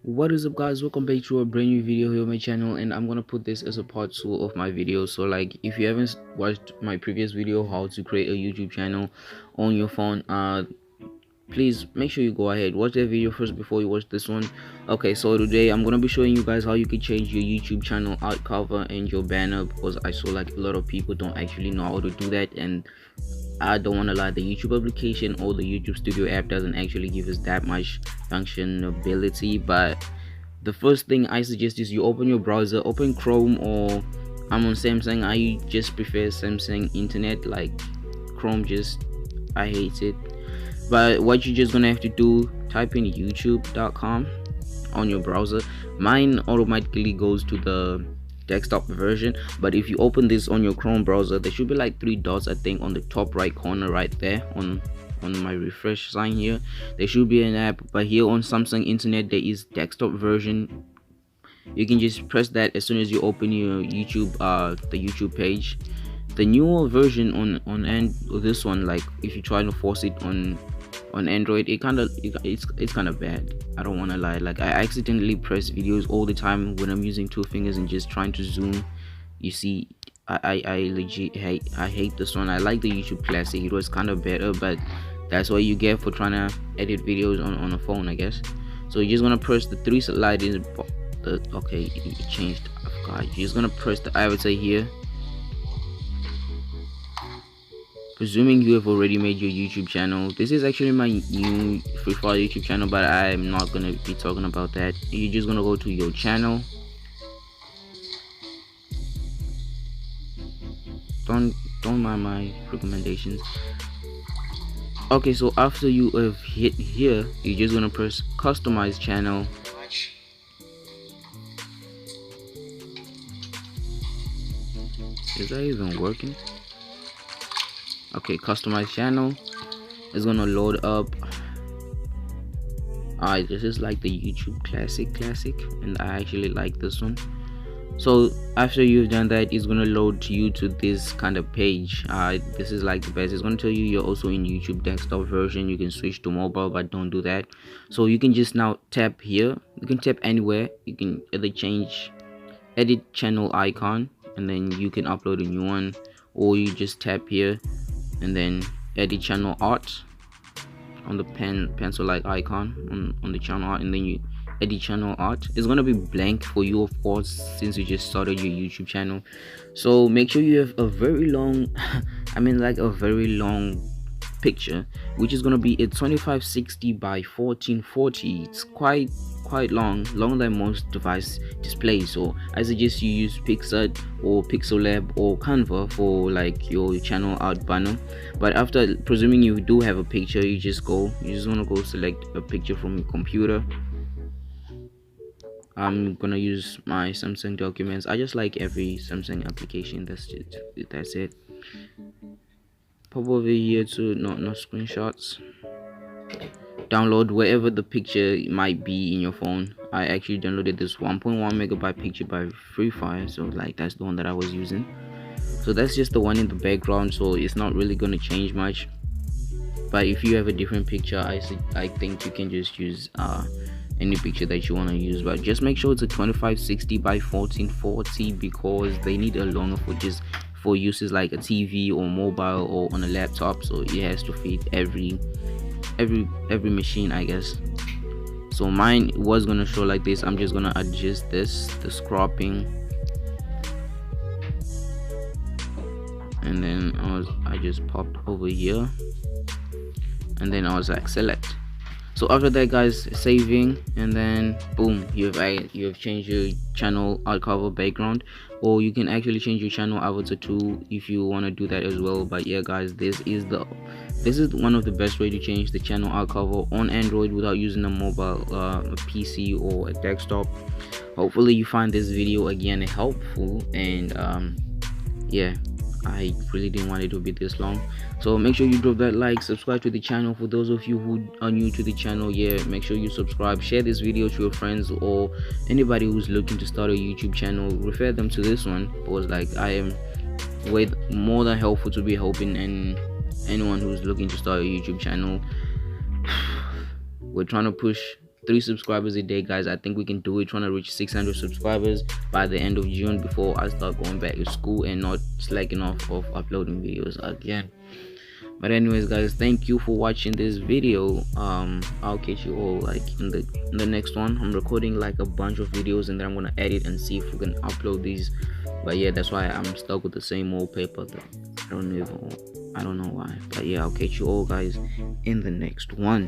What is up, guys? Welcome back to a brand new video here on my channel, and I'm gonna put this as a part 2 of my video. So like, if you haven't watched my previous video how to create a YouTube channel on your phone, please make sure you go ahead, watch that video first before you watch this one. Okay, so today I'm gonna be showing you guys how you can change your YouTube channel art cover and your banner, because I saw like a lot of people don't actually know how to do that, and I don't want to lie, the YouTube application or the YouTube Studio app doesn't actually give us that much functionality. But the first thing I suggest is you open your browser, open Chrome, or I'm on Samsung, I just prefer Samsung internet. Like Chrome, just I hate it. But what you're just gonna have to do, type in youtube.com on your browser. Mine automatically goes to the desktop version, but if you open this on your Chrome browser, there should be like 3 dots, I think, on the top right corner right there on my refresh sign here. There should be an app, but here on Samsung internet there is desktop version. You can just press that as soon as you open your YouTube, the YouTube page. The newer version on this one, like if you try to force it on Android, it's kind of bad. I don't want to lie, like I accidentally press videos all the time when I'm using 2 fingers and just trying to zoom. You see, I legit hate this one. I like the YouTube Classic, it was kind of better, but that's what you get for trying to edit videos on a phone, I guess. So you're just gonna press the 3 sliders. Okay, it changed, I forgot. You're just gonna press the avatar here, presuming you have already made your YouTube channel. This is actually my new FreeFire YouTube channel, but I'm not gonna be talking about that. You're just gonna go to your channel. Don't mind my recommendations. Okay, so after you have hit here, you're just gonna press customize channel. Is that even working? Okay, customize channel is gonna load up. Alright, this is like the YouTube classic, and I actually like this one. So after you've done that, it's gonna load you to this kind of page. This is like the best. It's gonna tell you you're also in YouTube desktop version. You can switch to mobile, but don't do that. So you can just now tap here. You can tap anywhere. You can either change edit channel icon, and then you can upload a new one, or you just tap here and then edit channel art on the pencil like icon on the channel art, and then you edit channel art. It's gonna be blank for you, of course, since you just started your YouTube channel. So make sure you have a very long I mean like a very long picture, which is gonna be a 2560 by 1440. It's quite longer than most device displays. So I suggest you use Pixart or Pixel Lab or Canva for like your channel art banner. But after, presuming you do have a picture, you just want to go select a picture from your computer. I'm gonna use my Samsung documents. I just like every Samsung application. That's it. Pop over here to not screenshots. Download wherever the picture might be in your phone. I actually downloaded this 1.1 megabyte picture by FreeFire, so like that's the one that I was using. So that's just the one in the background, so it's not really going to change much. But if you have a different picture, I think you can just use any picture that you want to use, but just make sure it's a 2560 by 1440, because they need a longer footage for uses like a TV or mobile or on a laptop, so it has to fit every machine, I guess. So mine was gonna show like this. I'm just gonna adjust the cropping, and then I just popped over here, and then I was like select. So after that, guys, saving, and then boom, you have changed your channel art cover background, or you can actually change your channel avatar too if you want to do that as well. But yeah, guys, this is one of the best way to change the channel art cover on Android without using a mobile, a PC or a desktop. Hopefully you find this video again helpful, and yeah, I really didn't want it to be this long. So make sure you drop that like, subscribe to the channel. For those of you who are new to the channel, yeah, make sure you subscribe, share this video to your friends or anybody who's looking to start a YouTube channel. Refer them to this one, because like I am more than helpful to be helping anyone who's looking to start a YouTube channel. We're trying to push 3 subscribers a day, guys. I think we can do it. Trying to reach 600 subscribers by the end of June before I start going back to school and not slacking off of uploading videos again. But anyways, guys, thank you for watching this video. I'll catch you all like in the next one. I'm recording like a bunch of videos and then I'm gonna edit and see if we can upload these. But yeah, that's why I'm stuck with the same old paper. I don't know why. But yeah, I'll catch you all guys in the next one.